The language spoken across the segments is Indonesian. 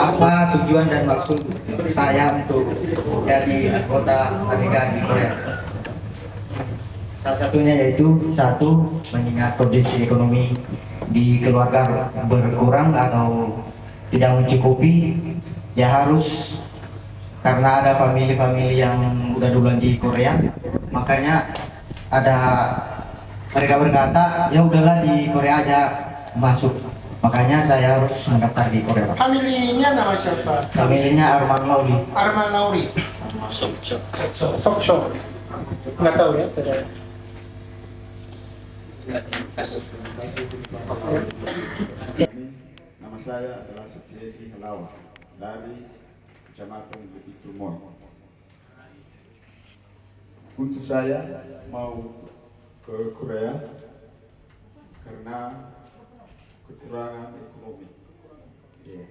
Apa tujuan dan maksud saya untuk jadi anggota ABK di Korea? Salah satunya yaitu satu, mengingat kondisi ekonomi di keluarga berkurang atau tidak mencukupi, ya harus, karena ada famili-famili yang udah duluan di Korea, makanya ada mereka berkata ya udahlah di Korea aja masuk. Makanya saya harus mendaftar di Korea. Familinya nama siapa? Familinya Arman Lauli. Arman Lauli. Sokso. Nggak tahu ya. Tidak. Nama saya adalah Setiesi Helawa dari Kecamatan Bukit Tumon. Untuk saya mau ke Korea karena kekurangan ekonomi. Ya.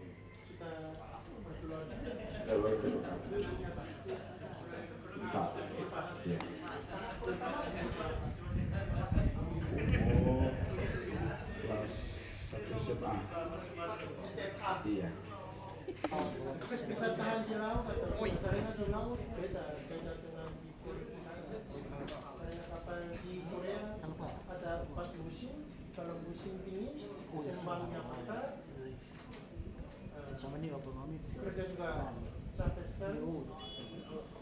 Sudah berkeluarga. Ya. Oh, kelas 1 SMA. Iya. Bisa tahan di laut atau karena di laut beda dengan kapal di Korea ada 4 musim. Kalau musim dingin kembangnya besar. Kerja juga sampai sekarang.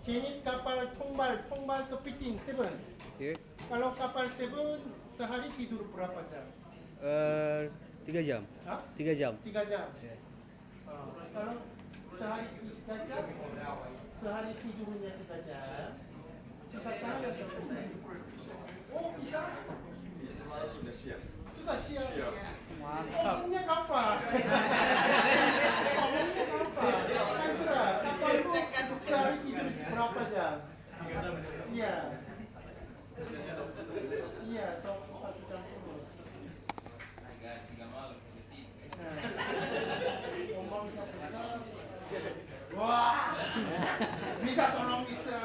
Jenis kapal 통발 kepiting 7. Iya. Kalau kapal 7 sehari tidur berapa jam? 3 jam. Hah? 3 jam. 3 jam. Ya. Kalau sehari 3 jam, sehari tidurnya 3 jam. Bisa tahan atau oh bisa? Sudah siap. Sudah siap. Siap. Omongnya kapan? Omongnya kapan? Kan sudah. Kapal itu sehari tidur berapa jam? 3 jam. Iya. Iya, atau 1 jam terus. Wah, minta tolong bisa.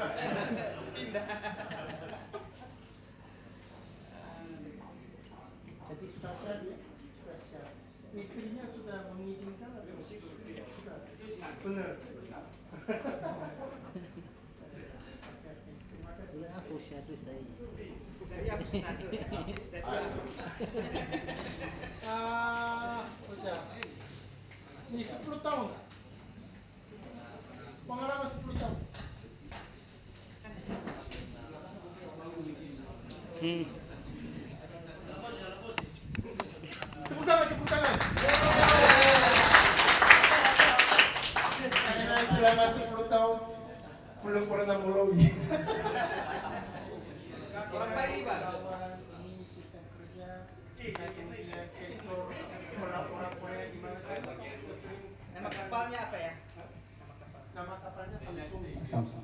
Jadi sudah siap ya? Sudah siap. Istrinya sudah mengizinkan atau sudah? Benar. Aku satu saya. Udah. Ini 10 tahun. Pengalaman 10 tahun. Tepuk tangan, tepuk tangan. Karena selama 10 tahun belum pernah melalui. Orang baik, Pak. Ini sistem kerja, kemudian sektor orang-orang Korea gimana kan? Sering Nama kapalnya apa ya? nama kapalnya Samsung.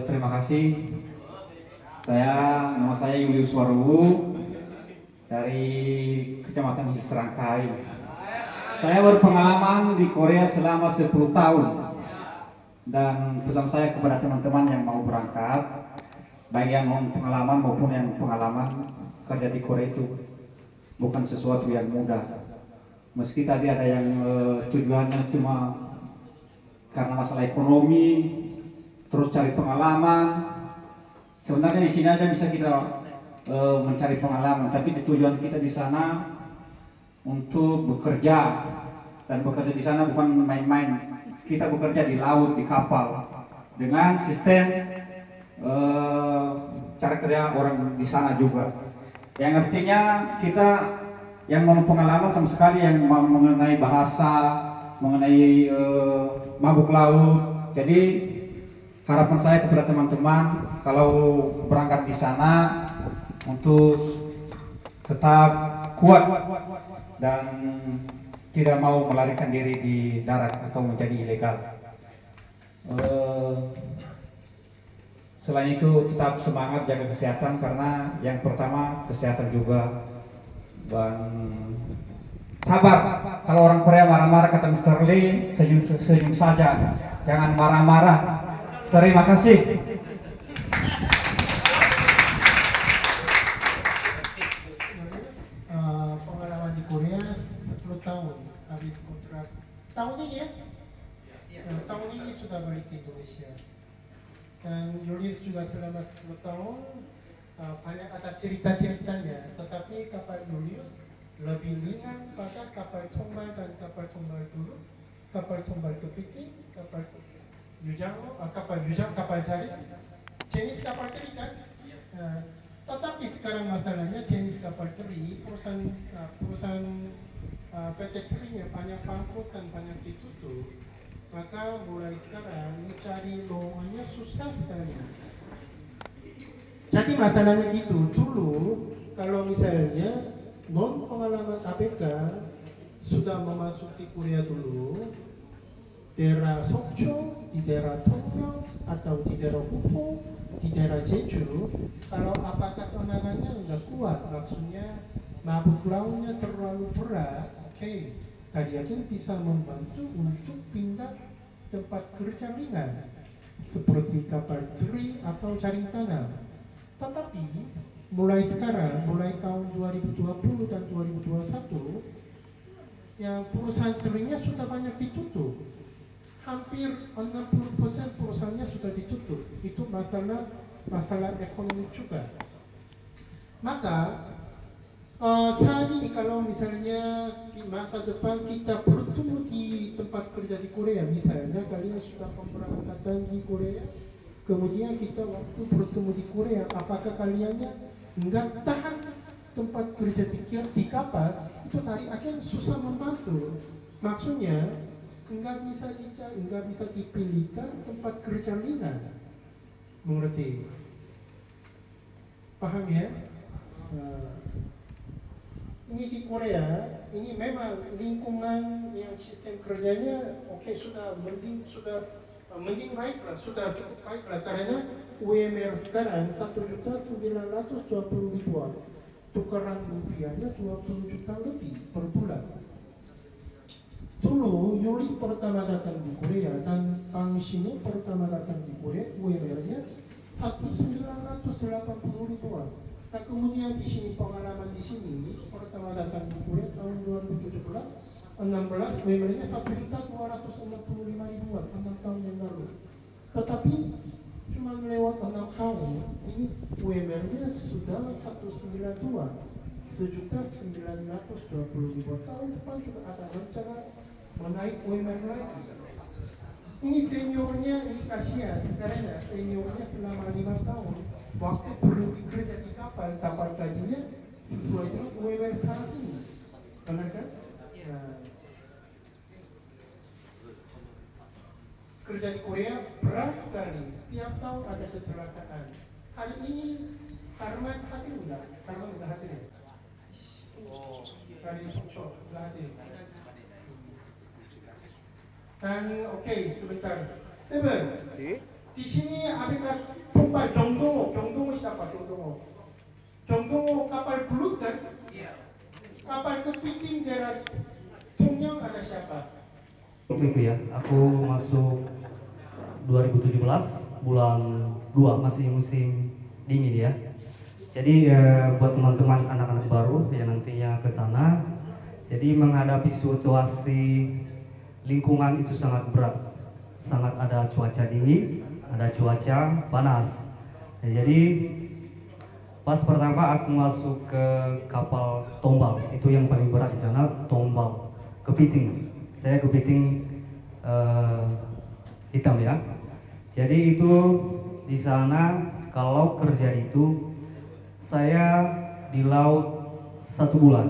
Terima kasih. Nama saya Julius Waruwu dari Kecamatan Serangkai. Saya berpengalaman di Korea selama 10 tahun. Dan pesan saya kepada teman-teman yang mau berangkat, baik yang pengalaman maupun yang pengalaman kerja di Korea itu bukan sesuatu yang mudah. Meski tadi ada yang tujuannya cuma karena masalah ekonomi, terus cari pengalaman. Sebenarnya di sini aja bisa kita mencari pengalaman, tapi tujuan kita di sana untuk bekerja, dan bekerja di sana bukan main-main. Kita bekerja di laut, di kapal, dengan sistem cara kerja orang di sana juga. Yang artinya kita yang mau pengalaman sama sekali yang mengenai bahasa, mengenai mabuk laut. Jadi harapan saya kepada teman-teman kalau berangkat di sana untuk tetap kuat dan tidak mau melarikan diri di darat atau menjadi ilegal. Selain itu tetap semangat jaga kesehatan, karena yang pertama kesehatan juga. Dan sabar, kalau orang Korea marah-marah kata Mr. Lee, senyum saja, jangan marah-marah. Terima kasih. Pengalaman di Korea 10 tahun habis kontrak. Tahun ini ya? Tahun ini sudah balik ke Indonesia. Dan Julius juga selama 10 tahun banyak ada cerita-ceritanya. Tetapi kapal Julius lebih ringan pada kapal tombal dan kapal tombal dulu. Kapal tombal kepiting, kapal yujang, kapal jari. Jenis kapal teri kan? Tetapi sekarang masalahnya jenis kapal teri, perusahaan PT Terinya banyak bangkrut dan banyak ditutup. Maka mulai sekarang mencari lowongannya susah sekali. Jadi masalahnya gitu. Dulu kalau misalnya non pengalaman ABK sudah memasuki Korea dulu, daerah Sokcho, di daerah Tongyeong atau di daerah Hupo, di daerah Jeju, kalau apakah tenagannya nggak kuat, maksudnya mabuk lautnya terlalu berat, oke, kalian bisa membantu untuk pindah tempat kerja ringan seperti kapal teri atau jaring tanam. Tetapi mulai sekarang, mulai tahun 2020 dan 2021, yang perusahaan terinya sudah banyak ditutup. Hampir 60% perusahaannya sudah ditutup. Itu masalah ekonomi juga. Maka saat ini kalau misalnya di masa depan kita bertemu di tempat kerja di Korea, misalnya kalian sudah pemberangkatan di Korea, kemudian kita waktu bertemu di Korea, apakah kaliannya nggak tahan tempat kerja di kapal, itu tadi akan susah membantu. Maksudnya nggak bisa dipilihkan tempat kerja ringan. Mengerti? Paham ya? Ini di Korea, ini memang lingkungan yang sistem kerjanya sudah mending baiklah, sudah cukup baiklah, karena UMR sekarang 1.920.000, tukaran rupiahnya 20 juta lebih per bulan. Dulu Yuli pertama datang di Korea dan Bang Shimo pertama datang di Korea, UMR-nya 1.980.000. Nah, kemudian di sini pengalaman di sini pertama datang di Korea tahun 2017, 16, UMR-nya 1.265.000, 6 tahun yang lalu. Tetapi cuma lewat 6 tahun, ini UMR-nya sudah 192, 1.920.000. Tahun depan juga ada rencana menaik UMR lagi. Ini seniornya ini kasihan, karena seniornya selama 5 tahun waktu perlu bekerja di kapal gajinya sesuai dengan UMR saat ini. Benar kan? kerja di Korea berat sekali. Setiap tahun ada kecelakaan. Hari ini Karman hadir enggak? Karman enggak hadir ya? Oh, dari Sokcho enggak hadir. Dan oke, sebentar. Steven, di sini adakah tumpah Jongdongo siapa Jongdongo? Jongdongo kapal belut kan? Kapal kepiting daerah Tongyang ada siapa? Waktu itu ya, aku masuk 2017 bulan 2, masih musim dingin ya. Jadi buat teman-teman anak-anak baru yang nantinya ke sana, jadi menghadapi situasi lingkungan itu sangat berat, sangat ada cuaca dingin, ada cuaca panas. Nah, jadi pas pertama aku masuk ke kapal tombal, itu yang paling berat di sana, tombal kepiting. Saya kepiting hitam ya. Jadi itu di sana kalau kerja itu saya di laut 1 bulan.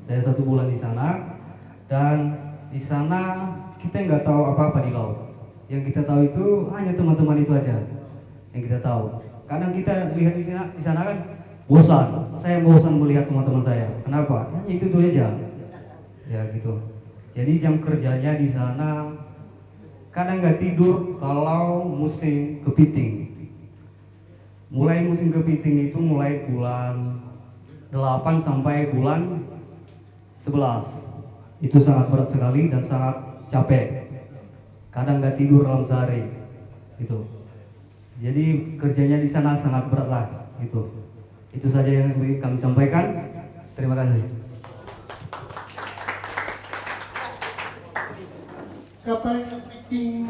Saya 1 bulan di sana, dan di sana kita nggak tahu apa-apa di laut. Yang kita tahu itu hanya teman-teman itu aja yang kita tahu. Kadang kita lihat di sana kan bosan. Saya bosan melihat teman-teman saya. Kenapa? Hanya itu aja. Ya gitu. Jadi jam kerjanya di sana kadang nggak tidur kalau musim kepiting. Mulai musim kepiting itu mulai bulan 8 sampai bulan 11. Itu sangat berat sekali dan sangat capek. Kadang nggak tidur dalam sehari. Gitu. Jadi kerjanya di sana sangat berat lah. Gitu. Itu saja yang kami sampaikan. Terima kasih. Kapal kepiting,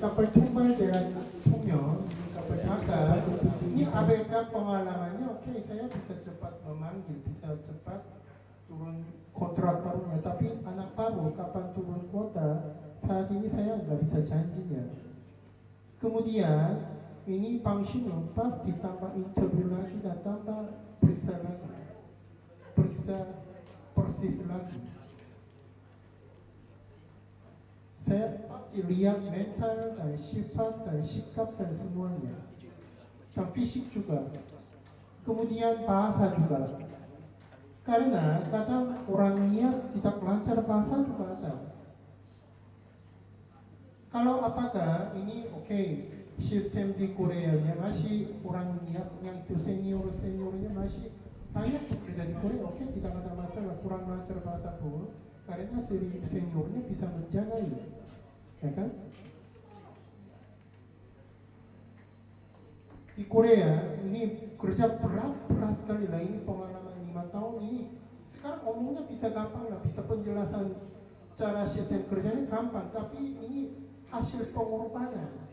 kapal tumpah daerah Tongyang, kapal Dhaka, ini apakah pengalamannya? Oke, saya bisa cepat memanggil, bisa cepat turun kontrak barunya. Tapi anak baru, kapan turun kota, saat ini saya nggak bisa janjinya. Kemudian ini Pangshino pas ditambah interview lagi dan tambah periksa lagi, periksa persis lagi. Saya pasti lihat mental dan sifat dan sikap dan semuanya, dan fisik juga, kemudian bahasa juga. Karena kadang orang niat tidak lancar bahasa juga ada. Kalau apakah ini oke, sistem di Koreanya masih orang niatnya itu seniornya masih banyak bekerja di Korea, oke, tidak ada masalah kurang lancar bahasa pun, karena seniornya bisa menjaga ya kan? Di Korea ini kerja berat sekali lah, ini pengalaman 5 tahun ini. Sekarang omongnya bisa gampang lah, bisa penjelasan cara sistem kerjanya gampang, tapi ini hasil pengorbanan lah.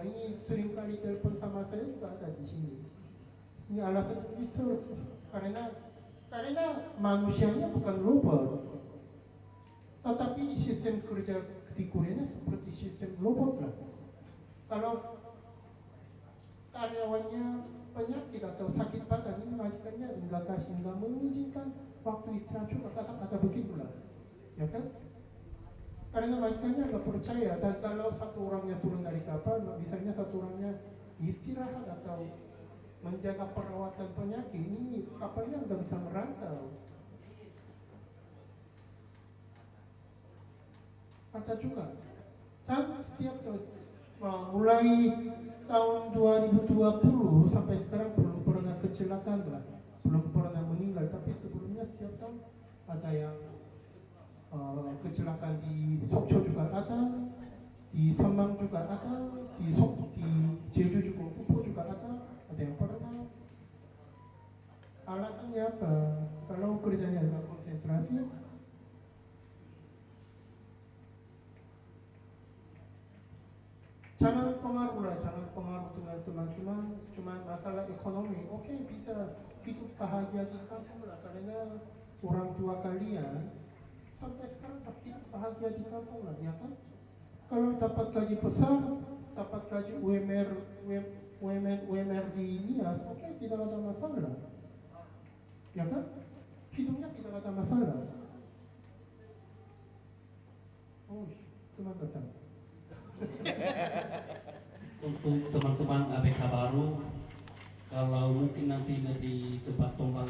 Ini seringkali telepon sama saya juga ada di sini. Ini alasan itu karena manusianya bukan robot, tetapi sistem kerja di Korea seperti sistem robot lah. Kalau karyawannya penyakit atau sakit badan, ini majikannya enggak mengizinkan waktu istirahat juga, kadang ada begitulah, ya kan? Karena majikannya nggak percaya, dan kalau satu orangnya turun dari kapal, misalnya satu orangnya istirahat atau menjaga perawatan penyakit, ini kapalnya nggak bisa merantau. Ada juga. Dan setiap mulai tahun 2020 sampai sekarang belum pernah kecelakaan lah, belum pernah meninggal. Tapi sebelumnya setiap tahun ada yang kecelakaan di Sokcho juga ada, di Semang juga ada, di Jeju juga, Pupuk juga ada yang pernah. Alasannya apa? Kalau kerjanya nggak konsentrasi, jangan pengaruh dengan teman-teman, cuma masalah ekonomi. Oke, bisa hidup bahagia di kampung lah, karena orang tua kalian sampai sekarang hidup bahagia di kampung lah, ya kan? Kalau dapat gaji besar, dapat gaji UMR di Nias, oke, tidak ada masalah, ya kan? Hidupnya tidak ada masalah. Oh, memang datang. Untuk teman-teman ABK baru, kalau mungkin nanti di tempat tombal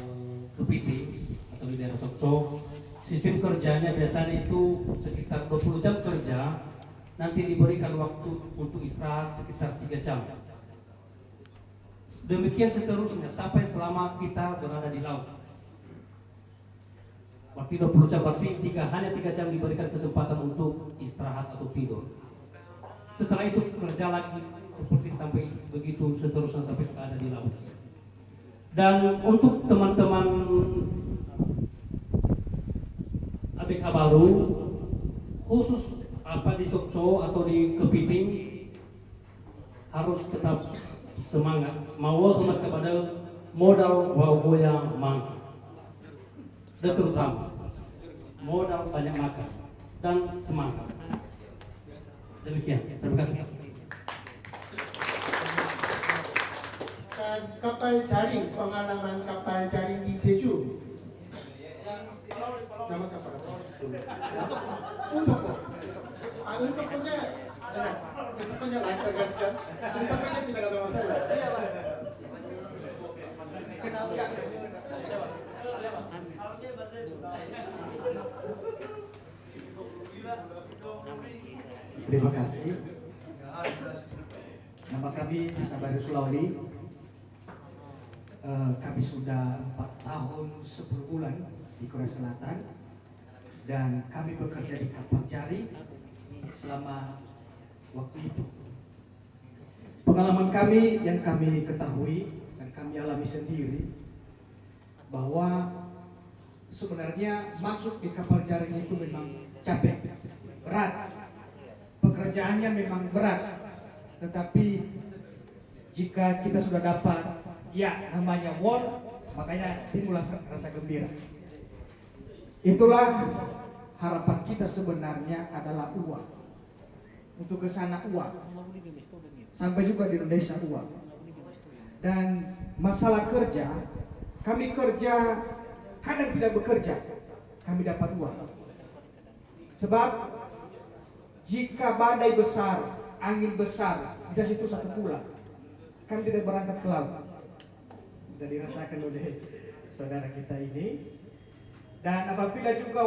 kepiting atau di daerah Sokco, sistem kerjanya biasanya itu sekitar 20 jam kerja, nanti diberikan waktu untuk istirahat sekitar 3 jam. Demikian seterusnya sampai selama kita berada di laut. Waktu 20 jam berarti hanya 3 jam diberikan kesempatan untuk istirahat atau tidur. Setelah itu kerja lagi seperti sampai begitu seterusnya sampai berada di laut. Dan untuk teman-teman ABK baru, khusus di Sokco atau di Kepiting, harus tetap semangat. Mau kemas kepada modal wawoya mang, dan terutama modal banyak makan dan semangat. Demikian, terima kasih. Dan kapal jaring, pengalaman kapal jaring di Jeju. Nama kapal apa? Unsoko. Unsokonya enak. Unsokonya lancar kan? Unsokonya tidak ada masalah. Terima kasih. Nama kami Sabaru Sulawli. Kami sudah 4 tahun 10 bulan di Korea Selatan dan kami bekerja di kapal jaring selama waktu itu. Pengalaman kami yang kami ketahui dan kami alami sendiri bahwa sebenarnya masuk di kapal jaring itu memang capek, berat. Pekerjaannya memang berat, tetapi jika kita sudah dapat ya namanya war, makanya timbul rasa gembira. Itulah harapan kita sebenarnya adalah uang. Untuk ke sana uang, sampai juga di Indonesia uang. Dan masalah kerja, kami kerja kadang tidak bekerja, kami dapat uang. Sebab jika badai besar, angin besar, bisa situ 1 bulan, kami tidak berangkat ke laut. Bisa dirasakan oleh saudara kita ini. Dan apabila juga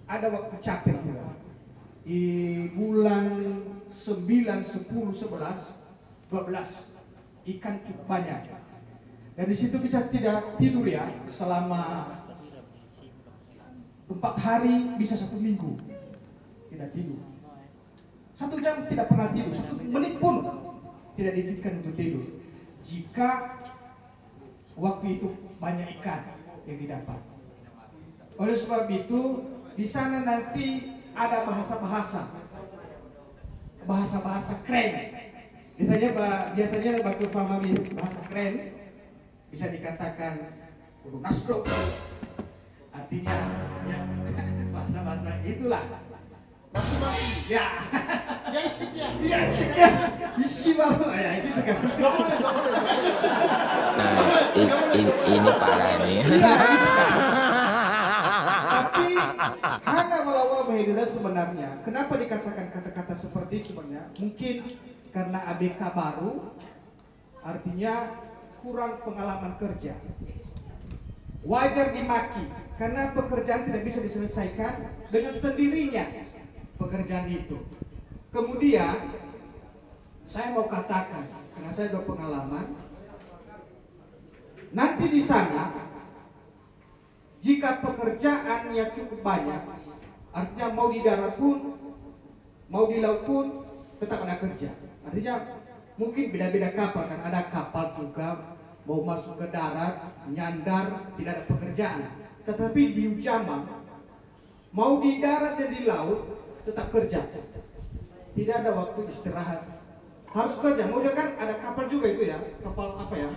ada waktu capek juga, di bulan 9, 10, 11, 12, ikan cukup banyak. Dan di situ bisa tidak tidur ya selama 4 hari, bisa 1 minggu tidak tidur. 1 jam tidak pernah tidur, 1 menit pun tidak diizinkan untuk tidur. Jika waktu itu banyak ikan yang didapat. Oleh sebab itu, di sana nanti ada bahasa keren. Biasanya batu famami bahasa keren bisa dikatakan kudu nasdok. Artinya ya bahasa itulah. Maki-maki. Ya. Ya isinya. Iya, ya. Isinya. Ya, itu sekarang. Nah, ini parah nih. Tapi hanya melawan Mahidura sebenarnya. Kenapa dikatakan kata-kata seperti itu sebenarnya? Mungkin karena ABK baru, artinya kurang pengalaman kerja. Wajar dimaki karena pekerjaan tidak bisa diselesaikan dengan sendirinya pekerjaan itu. Kemudian saya mau katakan, karena saya sudah pengalaman, nanti di sana jika pekerjaannya cukup banyak, artinya mau di darat pun, mau di laut pun tetap ada kerja. Artinya mungkin beda-beda kapal, kan ada kapal juga mau masuk ke darat, nyandar, tidak ada pekerjaan. Tetapi di Ujama, mau di darat dan di laut tetap kerja. Tidak ada waktu istirahat. Harus kerja. Mau dia kan ada kapal juga itu ya. Kapal apa ya?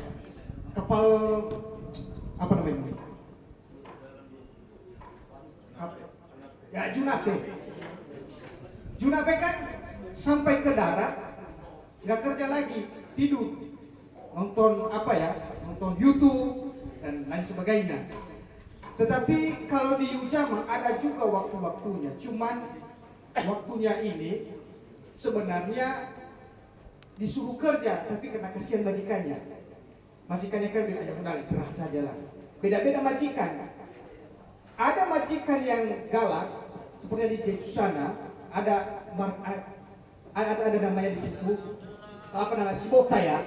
Kapal apa namanya? Ya Junape. Junape kan sampai ke darat nggak kerja lagi, tidur, nonton apa ya? Nonton YouTube dan lain sebagainya. Tetapi kalau di Ujama ada juga waktu-waktunya. Cuman waktunya ini sebenarnya disuruh kerja, tapi karena kasihan majikannya. Majikannya kan benar-benar cerah saja lah. Beda-beda majikan. Ada majikan yang galak, seperti di situ sana, ada namanya di situ, apa namanya, Sibota ya.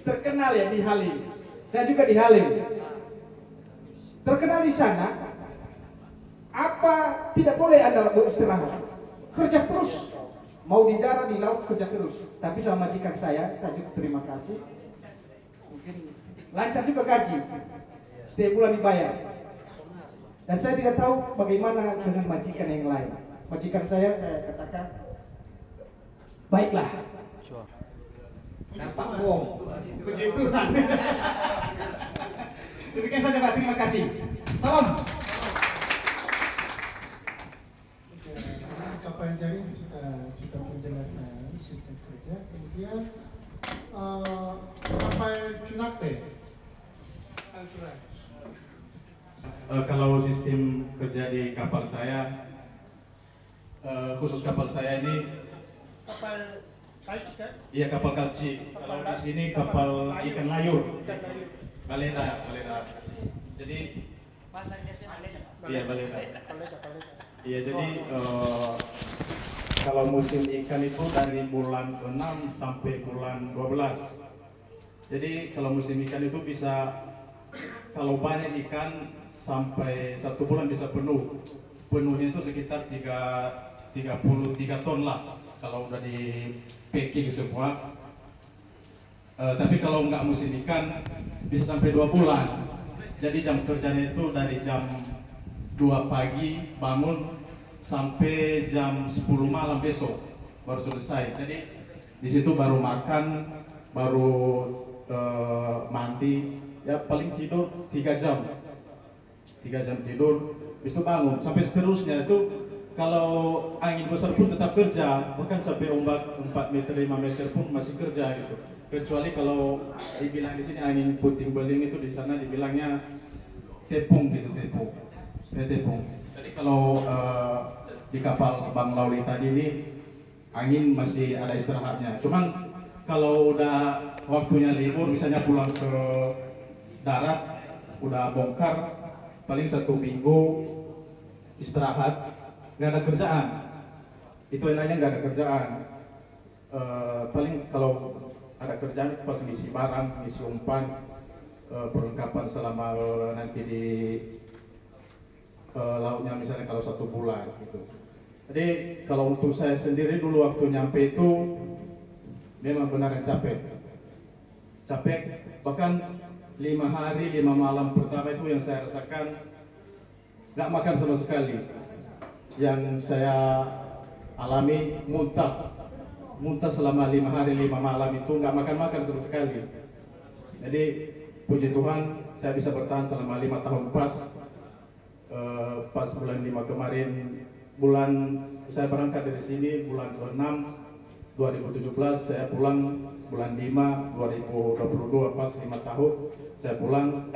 Terkenal ya di Halim. Saya juga di Halim. Terkenal di sana. Apa tidak boleh Anda beristirahat? Kerja terus. Mau di darat, di laut, kerja terus. Tapi sama majikan saya juga terima kasih. Mungkin lancar juga gaji. Setiap bulan dibayar. Dan saya tidak tahu bagaimana dengan majikan yang lain. Majikan saya katakan, baiklah. Nampak bohong. Puji Tuhan. Demikian saja Pak, terima kasih. Salam. Kapal jaring sudah penjelasan sistem kerja. Kemudian kapal Cunape. Kalau sistem kerja di kapal saya, khusus kapal saya ini Kapal kalci kan? iya kapal kalci. Kalau di sini kapal ikan layur, balena. Jadi iya balena. Iya jadi kalau musim ikan itu dari bulan 6 sampai bulan 12. Jadi kalau musim ikan itu bisa, kalau banyak ikan sampai 1 bulan bisa penuh. Penuhnya itu sekitar 33 ton lah kalau udah di packing semua. Tapi kalau nggak musim ikan bisa sampai 2 bulan. Jadi jam kerjanya itu dari jam 2 pagi bangun sampai jam 10 malam besok baru selesai. Jadi di situ baru makan, baru mandi, ya paling tidur 3 jam. 3 jam tidur, habis itu bangun sampai seterusnya. Itu kalau angin besar pun tetap kerja, bahkan sampai ombak 4 meter 5 meter pun masih kerja gitu. Kecuali kalau dibilang di sini angin puting beliung, itu di sana dibilangnya tepung gitu, tepung. Jadi kalau di kapal Bang Lauli tadi ini angin masih ada istirahatnya. Cuman kalau udah waktunya libur, misalnya pulang ke darat, udah bongkar, paling 1 minggu istirahat, nggak ada kerjaan. Itu enaknya nggak ada kerjaan. Paling kalau ada kerjaan pas ngisi barang, ngisi umpan, perlengkapan selama nanti di lautnya, misalnya kalau 1 bulan gitu. Jadi kalau untuk saya sendiri dulu waktu nyampe itu memang benar yang capek, bahkan 5 hari 5 malam pertama itu yang saya rasakan nggak makan sama sekali. Yang saya alami muntah selama 5 hari 5 malam itu nggak makan sama sekali. Jadi puji Tuhan saya bisa bertahan selama 5 tahun pas. Pas bulan 5 kemarin, saya berangkat dari sini bulan 6 2017, saya pulang bulan 5 2022, pas 5 tahun saya pulang.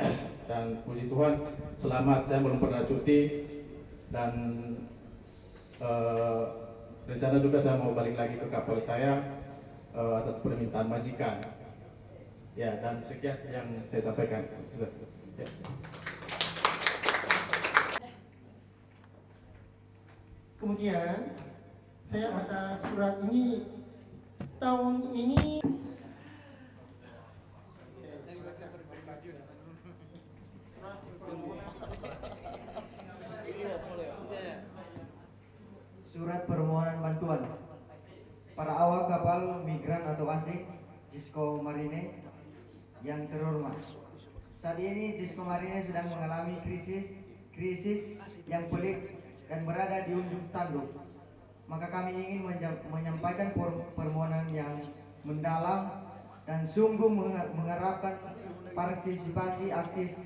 Dan puji Tuhan selamat, saya belum pernah cuti. Dan rencana juga saya mau balik lagi ke kapal saya atas permintaan majikan. Ya, dan sekian yang saya sampaikan. Ya. Kemudian saya baca surat ini tahun ini. Surat permohonan bantuan para awak kapal migran atau asing Cisco Marine yang terhormat. Saat ini Cisco Marine sedang mengalami krisis yang pelik dan berada di ujung tanduk. Maka kami ingin menyampaikan permohonan yang mendalam dan sungguh mengharapkan partisipasi aktif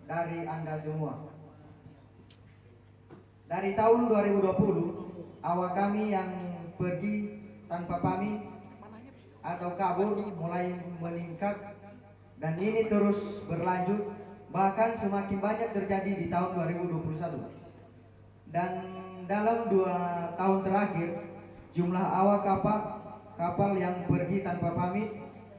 dari Anda semua. Dari tahun 2020, awak kami yang pergi tanpa pamit atau kabur mulai meningkat, dan ini terus berlanjut, bahkan semakin banyak terjadi di tahun 2021. Dan dalam 2 tahun terakhir, jumlah awak kapal yang pergi tanpa pamit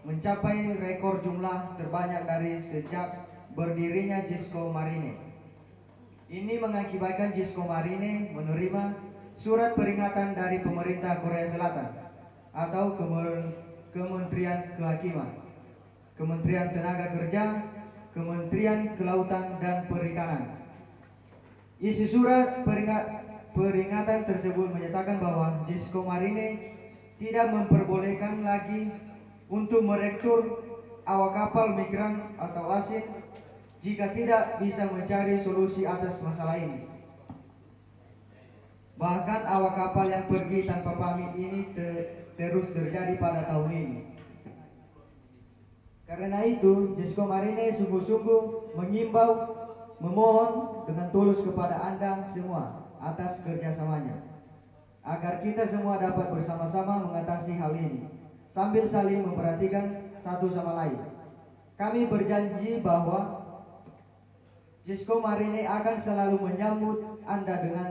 mencapai rekor jumlah terbanyak dari sejak berdirinya Gisco Marine. Ini mengakibatkan Gisco Marine menerima surat peringatan dari pemerintah Korea Selatan atau Kementerian Kehakiman, Kementerian Tenaga Kerja, Kementerian Kelautan dan Perikanan. Isi surat peringatan tersebut menyatakan bahwa Gisco Marine tidak memperbolehkan lagi untuk merekrut awak kapal migran atau asing jika tidak bisa mencari solusi atas masalah ini. Bahkan awak kapal yang pergi tanpa pamit ini terus terjadi pada tahun ini. Karena itu, Gisco Marine sungguh-sungguh mengimbau, memohon dengan tulus kepada Anda semua atas kerjasamanya, agar kita semua dapat bersama-sama mengatasi hal ini sambil saling memperhatikan satu sama lain. Kami berjanji bahwa Gisco Marine akan selalu menyambut Anda dengan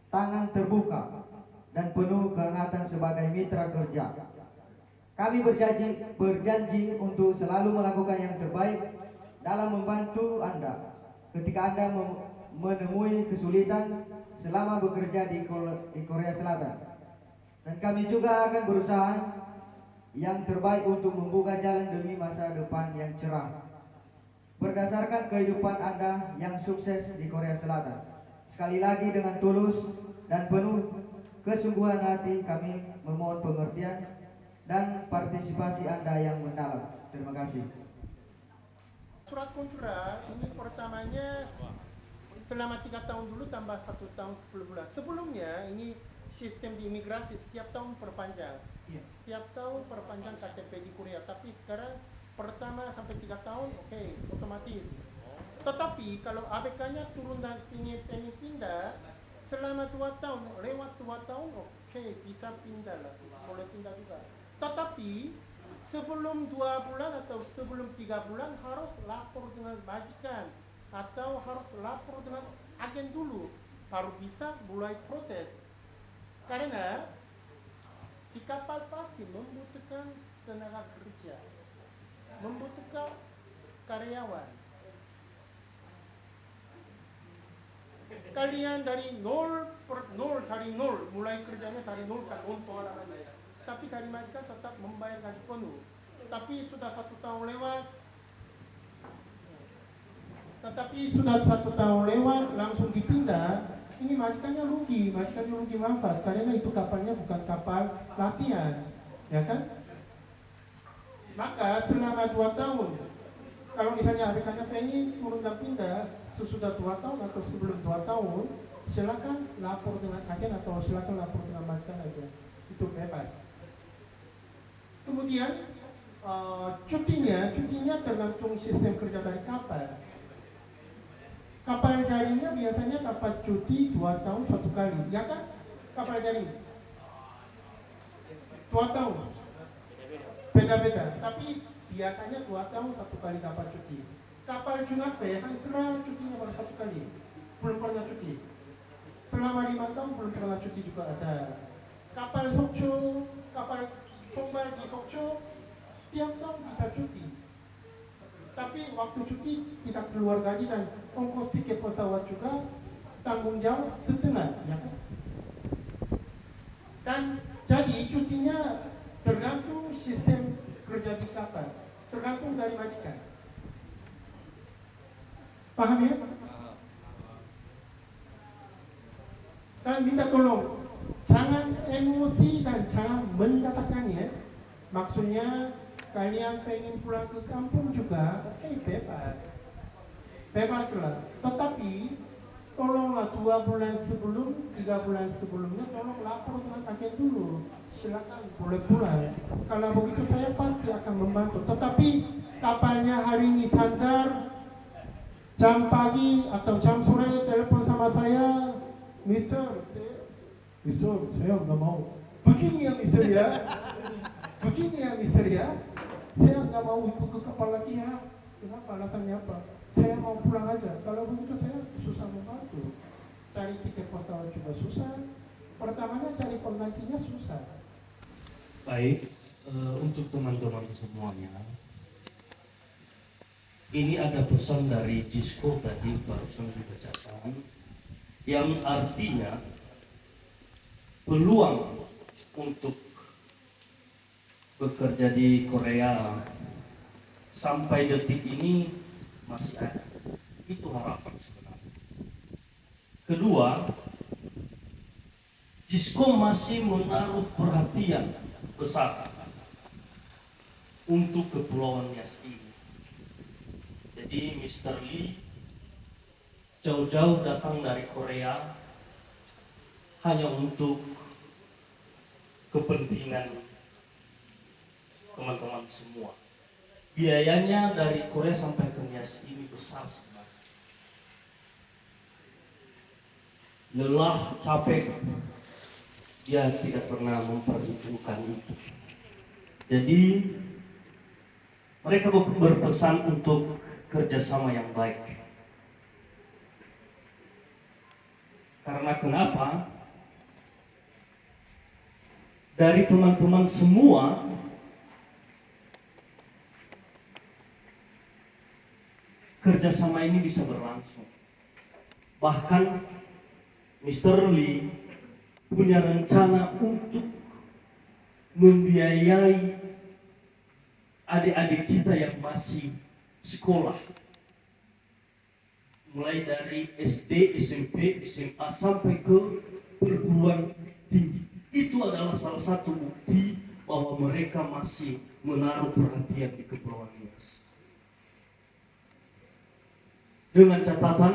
tangan terbuka dan penuh kehangatan sebagai mitra kerja. Kami berjanji untuk selalu melakukan yang terbaik dalam membantu Anda ketika Anda menemui kesulitan selama bekerja di Korea Selatan. Dan kami juga akan berusaha yang terbaik untuk membuka jalan demi masa depan yang cerah berdasarkan kehidupan Anda yang sukses di Korea Selatan. Sekali lagi dengan tulus dan penuh kesungguhan hati kami memohon pengertian dan partisipasi Anda yang mendalam. Terima kasih. Surat kontrak ini pertamanya selama 3 tahun dulu tambah 1 tahun 10 bulan. Sebelumnya ini sistem di imigrasi setiap tahun perpanjang. Setiap tahun perpanjang KTP di Korea. Tapi sekarang pertama sampai 3 tahun oke, otomatis. Tetapi kalau ABK-nya turun dan ingin pindah selama 2 tahun, lewat 2 tahun oke, bisa pindah lah, boleh pindah juga. Tetapi sebelum 2 bulan atau sebelum 3 bulan harus lapor dengan majikan atau harus lapor dengan agen dulu, baru bisa mulai proses. Karena di kapal pasti membutuhkan tenaga kerja, membutuhkan karyawan. Kalian dari nol mulai kerjanya dari nol kan untuk orang-orang. Tapi dari majikan tetap membayar gaji penuh. Tapi sudah 1 tahun lewat, langsung dipindah. Ini majikannya rugi manfaat karena itu kapalnya bukan kapal latihan, ya kan? Maka selama 2 tahun, kalau misalnya ABK-nya pengen turun dan pindah sesudah 2 tahun atau sebelum 2 tahun, silakan lapor dengan agen atau silakan lapor dengan majikan aja, itu bebas. Kemudian cutinya tergantung sistem kerja dari kapal. Kapal jaringnya biasanya dapat cuti 2 tahun 1 kali, ya kan? Kapal jaring 2 tahun, beda-beda. Tapi biasanya 2 tahun 1 kali dapat cuti. Kapal Junape hanya cutinya baru 1 kali, belum pernah cuti. Selama 5 tahun belum pernah cuti juga ada. Kapal Sokcho, kapal Tombal di Sokcho setiap tahun bisa cuti. Tapi waktu cuti tidak keluar gaji dan ongkos tiket pesawat juga tanggung jawab setengah, ya kan? Dan jadi cutinya tergantung sistem kerja di kapal, tergantung dari majikan. Paham ya? Dan minta tolong jangan emosi dan jangan mendatakan ya. Maksudnya kalian pengen pulang ke kampung juga, oke, bebaslah. Tetapi tolonglah 2 bulan sebelum, 3 bulan sebelumnya tolong lapor dengan agen dulu. Silakan boleh pulang. Kalau begitu saya pasti akan membantu. Tetapi kapalnya hari ini sandar, jam pagi atau jam sore telepon sama saya, Mister, saya nggak mau. Begini ya Mister ya, saya nggak mau ikut ke kapal lagi ya. Kenapa? Alasannya apa? Saya mau pulang aja. Kalau begitu saya susah membantu. cari tiket pesawat juga susah. Pertamanya cari penggantinya susah. Baik, untuk teman-teman semuanya, ini ada pesan dari Cisco tadi barusan dibacakan, yang artinya peluang untuk bekerja di Korea sampai detik ini masih ada. Itu harapan sebenarnya. Kedua, Cisco masih menaruh perhatian besar untuk Kepulauan Nias ini. Jadi Mr. Lee jauh-jauh datang dari Korea hanya untuk kepentingan teman-teman semua. Biayanya dari Korea sampai ke Nias ini besar sebenarnya. Lelah, capek, dia tidak pernah memperhitungkan itu. Jadi mereka berpesan untuk kerjasama yang baik. Karena kenapa? Dari teman-teman semua kerjasama ini bisa berlangsung. Bahkan Mr. Lee punya rencana untuk membiayai adik-adik kita yang masih sekolah, mulai dari SD, SMP, SMA sampai ke perguruan tinggi. Itu adalah salah satu bukti bahwa mereka masih menaruh perhatian di Kepulauan Nias. Dengan catatan,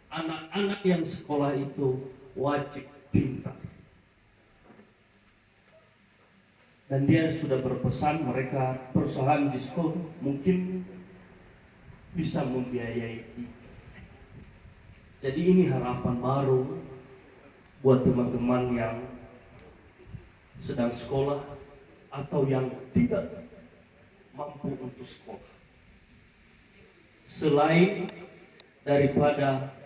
anak-anak yang sekolah itu wajib pintar. Dan dia sudah berpesan mereka perusahaan Cisco mungkin bisa membiayai itu. Jadi ini harapan baru buat teman-teman yang sedang sekolah atau yang tidak mampu untuk sekolah. Selain daripada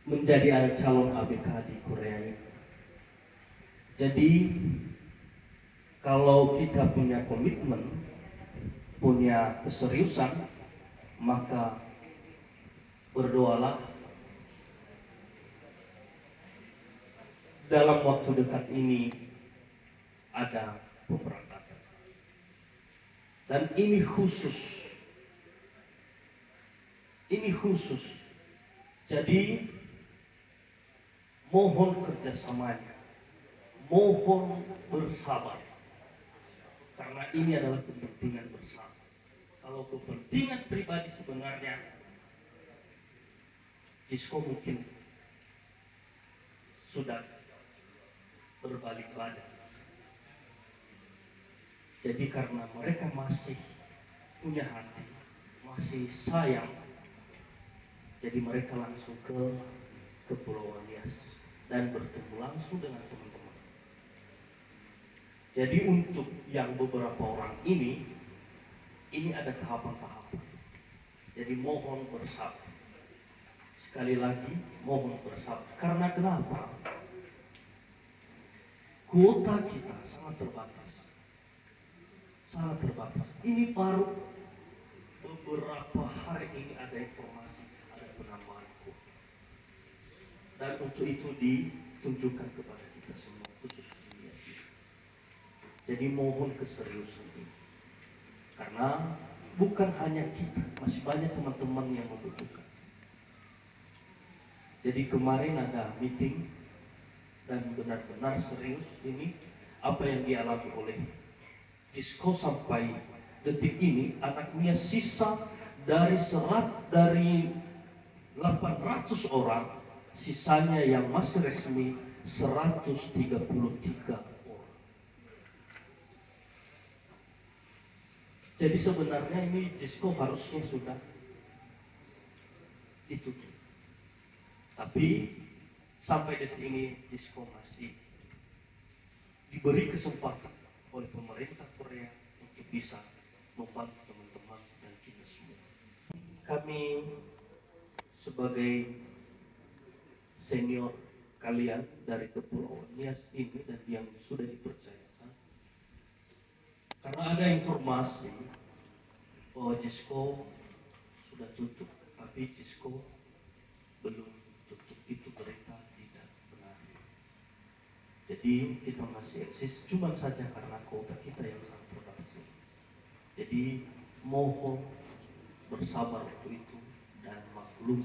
menjadi calon ABK di Korea ini. Jadi kalau kita punya komitmen, punya keseriusan, maka berdoalah dalam waktu dekat ini ada pemberangkatan. Dan ini khusus. Ini khusus. Jadi mohon kerjasamanya. Mohon bersabar, karena ini adalah kepentingan bersama. Kalau kepentingan pribadi sebenarnya, Cisco mungkin sudah berbalik badan. Jadi karena mereka masih punya hati, masih sayang, jadi mereka langsung ke Kepulauan Nias dan bertemu langsung dengan teman-teman. Jadi untuk yang beberapa orang ini ada tahapan-tahapan. Jadi mohon bersabar. Sekali lagi mohon bersabar. Karena kenapa? Kuota kita sangat terbatas. Sangat terbatas. Ini baru beberapa hari ini ada informasi, ada penambahan kuota. Dan untuk itu ditunjukkan kepada kita semua, khusus di Nias. Jadi mohon keseriusan ini. Karena bukan hanya kita, masih banyak teman-teman yang membutuhkan. Jadi kemarin ada meeting dan benar-benar serius ini apa yang dialami oleh Cisco sampai detik ini. Anaknya sisa dari 800 orang, sisanya yang masih resmi 133 orang. Jadi sebenarnya ini Cisco harusnya sudah ditutup. Tapi sampai detik ini Cisco masih diberi kesempatan oleh pemerintah Korea untuk bisa membantu teman-teman dan kita semua. Kami sebagai senior kalian dari Kepulauan Nias ini dan yang sudah dipercayakan, karena ada informasi bahwa Cisco sudah tutup, tapi Cisco belum tutup, itu berita tidak benar. Jadi kita masih eksis, cuma saja karena kota kita yang sangat terbatas. Jadi mohon bersabar waktu itu dan maklum.